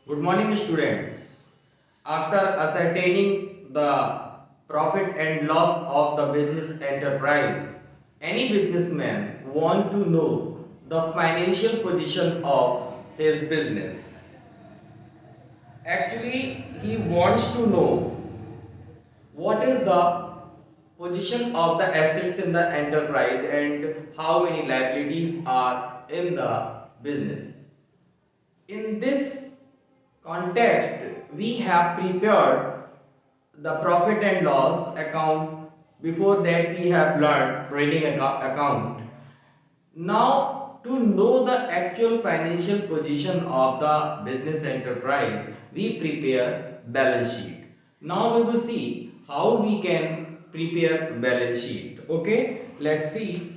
Good morning, students. After ascertaining the profit and loss of the business enterprise, any businessman want to know the financial position of his business. Actually, he wants to know what is the position of the assets in the enterprise and how many liabilities are in the business. In this context, we have prepared the profit and loss account. Before that, we have learned trading account. Now, to know the actual financial position of the business enterprise, we prepare balance sheet. Now we will see how we can prepare balance sheet. Okay, let's see.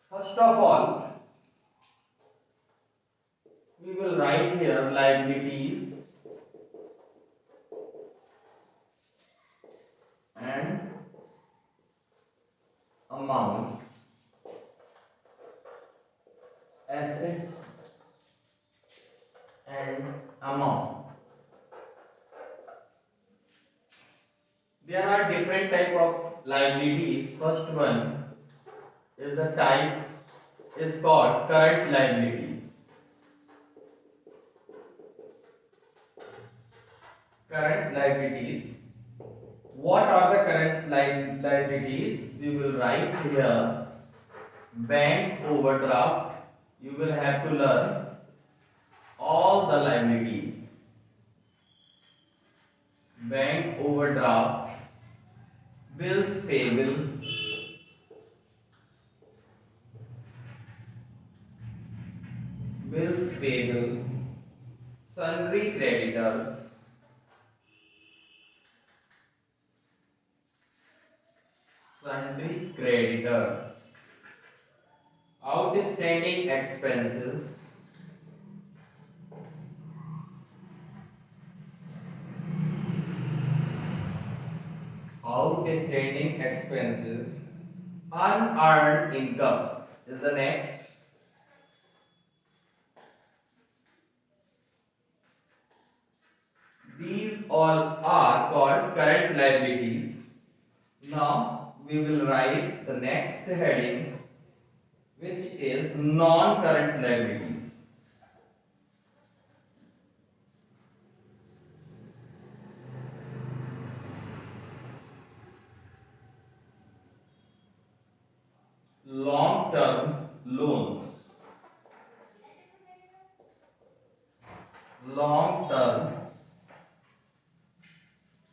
First of all, we will write here liabilities and amount, assets and amount. There are different type of liabilities. First one is the type is called current liabilities. Current liabilities. What are the current liabilities? We will write here bank overdraft. You will have to learn all the liabilities. Bank overdraft, bills payable, bills payable, sundry creditors, sundry creditors, outstanding expenses, outstanding expenses, unearned income is the next. These all are called current liabilities. Now we will write the next heading, which is non-current liabilities. Long-term loans. Long-term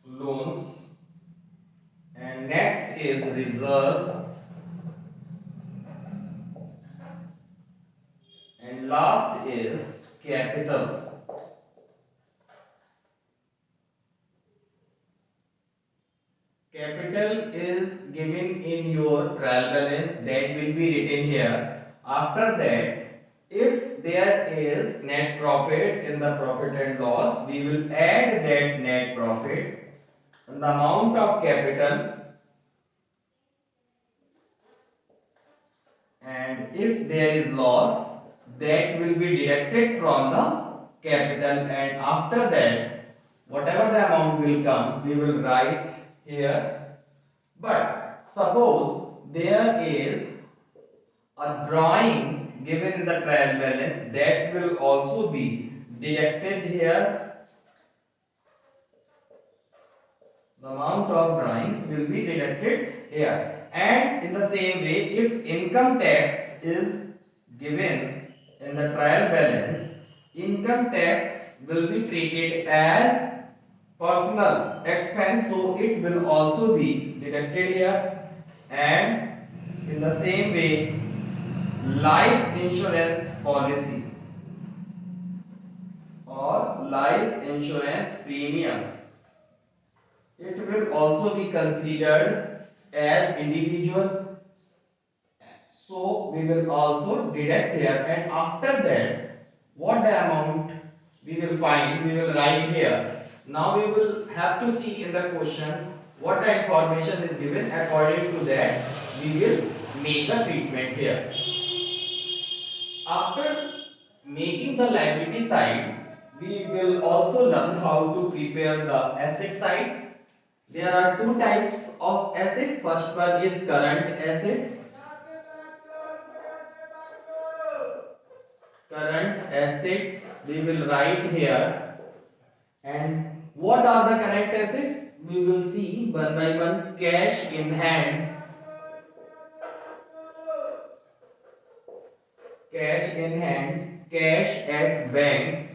loans. And next is reserves. And last is capital. Capital is given in your trial balance, that will be written here. After that, if there is net profit in the profit and loss, we will add that net profit and the amount of capital, and if there is loss, that will be deducted from the capital, and after that whatever the amount will come, we will write here. But suppose there is a drawing given in the trial balance, that will also be deducted here. The amount of drawings will be deducted here. And in the same way, if income tax is given in the trial balance, income tax will be treated as personal expense, so it will also be deducted here. And in the same way, life insurance policy or life insurance premium, it will also be considered as individual, so we will also deduct here, and after that what the amount we will find, we will write here. Now we will have to see in the question what the information is given. According to that we will make a treatment here. After making the liability side, we will also learn how to prepare the asset side. There are two types of asset. First one is current asset. Current assets we will write here. And what are the current assets? We will see one by one. Cash in hand, cash in hand, cash at bank,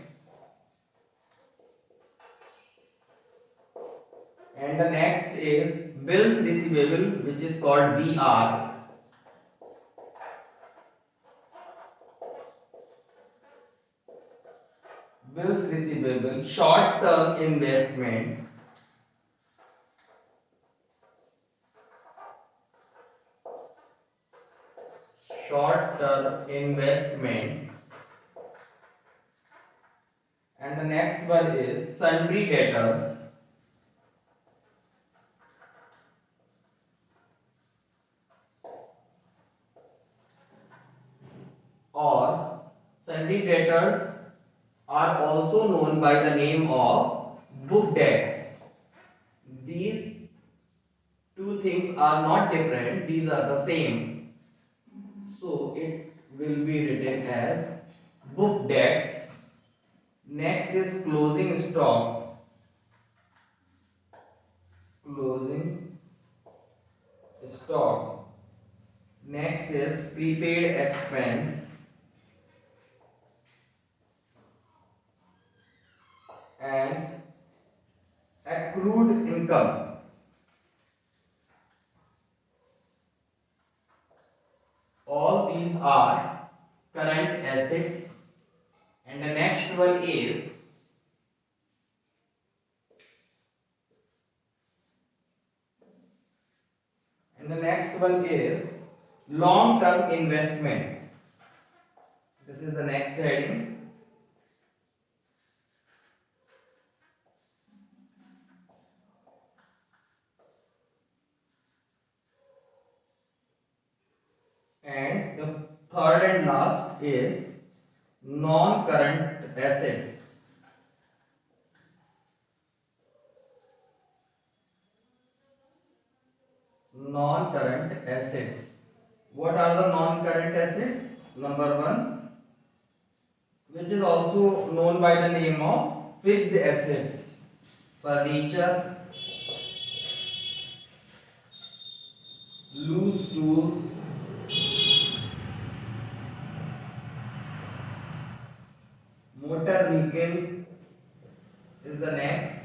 and the next is bills receivable, which is called BR. Bills receivable, short term investment, short term investment, and the next one is sundry debtors, or sundry debtors are also known by the name of book debts. These two things are not different, these are the same. So it will be written as book debts. Next is closing stock, closing stock. Next is prepaid expense and accrued income. All these are current assets. And the next one is long term investment. This is the next heading. And the third and last is non current assets. Non current assets. What are the non current assets? Number one, which is also known by the name of fixed assets, furniture, loose tools, motor vehicle is the next,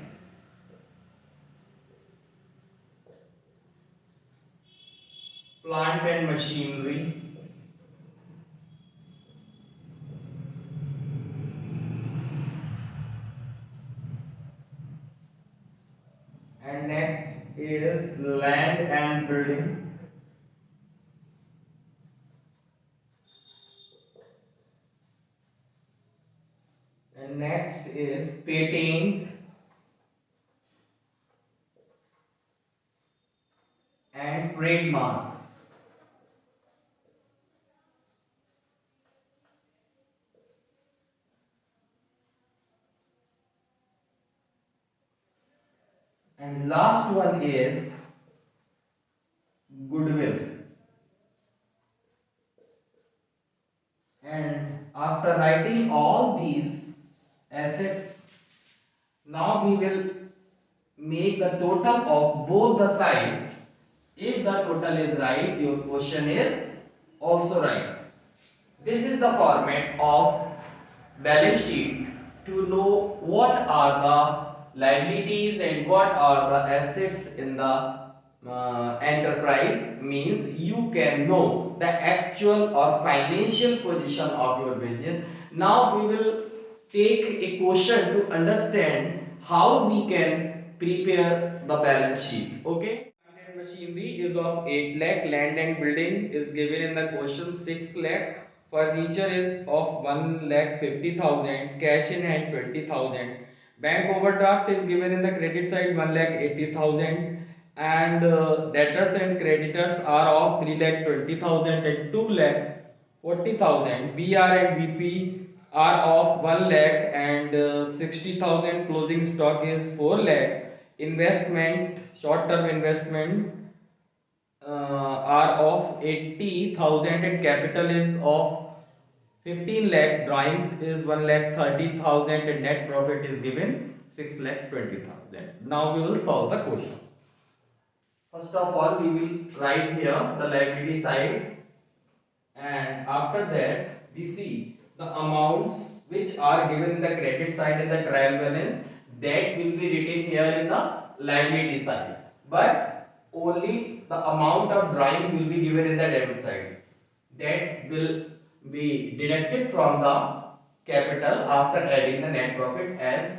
plant and machinery, and next is land and building, and next is patent and trademarks. And last one is goodwill. And after writing all these assets, now we will make the total of both the sides. If the total is right, your question is also right. This is the format of balance sheet to know what are the liabilities and what are the assets in the enterprise. Means you can know the actual or financial position of your business. Now we will take a question to understand how we can prepare the balance sheet. Okay. Plant and machinery is of 8 lakh, land and building is given in the question 6 lakh, furniture is of 1 lakh 50,000, cash in hand 20,000, bank overdraft is given in the credit side 1 lakh 80,000, and debtors and creditors are of 3 lakh 20,000 and 2 lakh 40,000. BR and VP are of 1 lakh and 60,000. Closing stock is 4 lakh. Investment, short term investment are of 80,000 and capital is of 15 lakh. Drawings is 1 lakh 30,000 and net profit is given 6 lakh 20,000. Now we will solve the question. First of all, we will write here the liability side, and after that we see the amounts which are given in the credit side in the trial balance, that will be written here in the liability side, but only the amount of drawing will be given in the debit side, that will be deducted from the capital after adding the net profit, as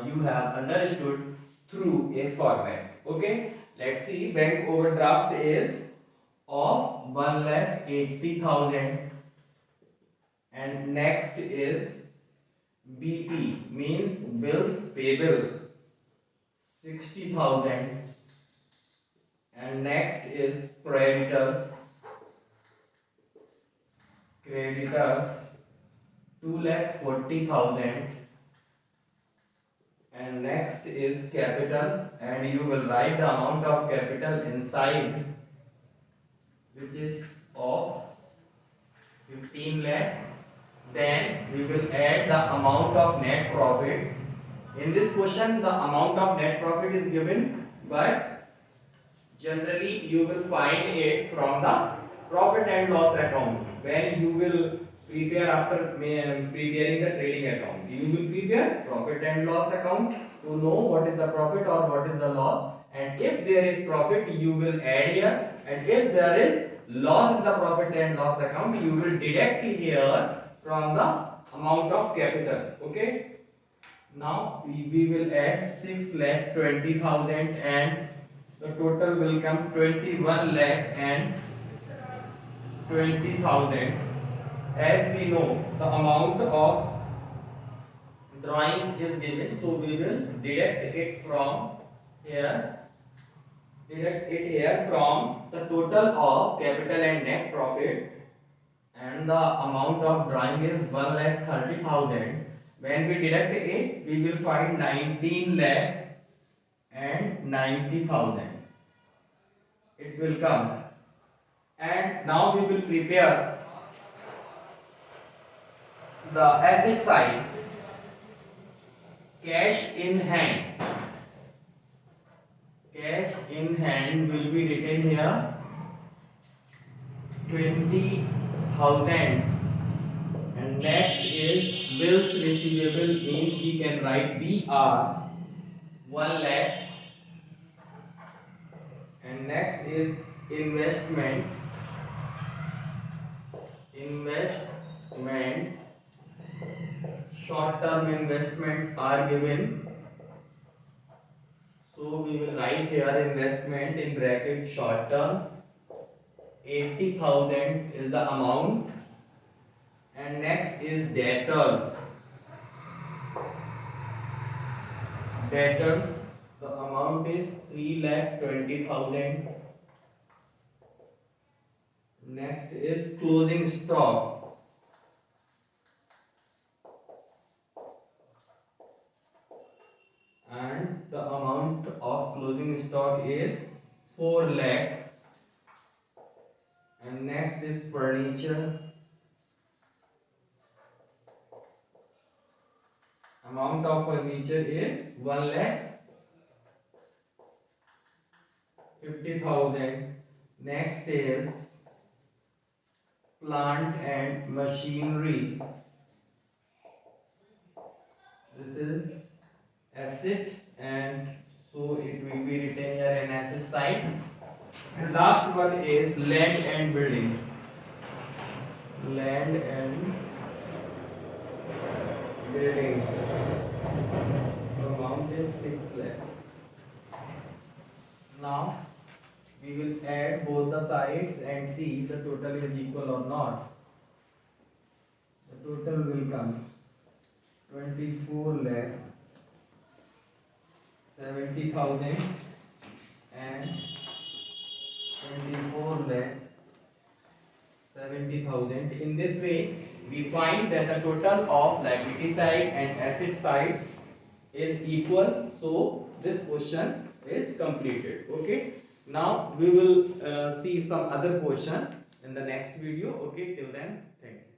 you have understood through a format. Okay, let's see. Bank overdraft is of 1,80,000, and next is BP means bills payable 60,000, and next is creditors 2,40,000, and next is capital, and you will write the amount of capital inside, which is of 15 lakh. Then we will add the amount of net profit. In this question the amount of net profit is given, but generally you will find it from the profit and loss account. When you will prepare after preparing the trading account, you will prepare profit and loss account to know what is the profit or what is the loss, and if there is profit you will add here, and if there is loss in the profit and loss account you will deduct here from the amount of capital. Okay, now we will add 6 lakh 20,000 and the total will come 21 lakh and 20,000. As we know the amount of drawings is given, so we will here deduct it here from the total of capital and net profit, and the amount of drawing is 1,30,000. When we deduct it, we will find 19 lakh and 90,000. It will come, and now we will prepare the asset side. Cash in hand. Cash in hand will be written here 20,000, and next is bills receivable means we can write BR 1 lakh, and next is investment. Short term investment are given, so we will write here investment in bracket short term 80,000 is the amount, and next is debtors. The amount is 3,20,000. Next is closing stock. And the amount of closing stock is 4 lakh. And next is furniture. Amount of furniture is 1 lakh 50,000. Next is plant and machinery. This is asset, and so it will be written here in asset side. And last one is land and building. Land and building. The amount is 6 lakh. Now we will add both the sides and see the total is equal or not. The total will come 24 lakh 70,000 and 24 lakh 70,000. In this way, we find that the total of liability side and asset side is equal. So this question is completed. Okay. Now we will see some other question in the next video. Okay. Till then, thank you.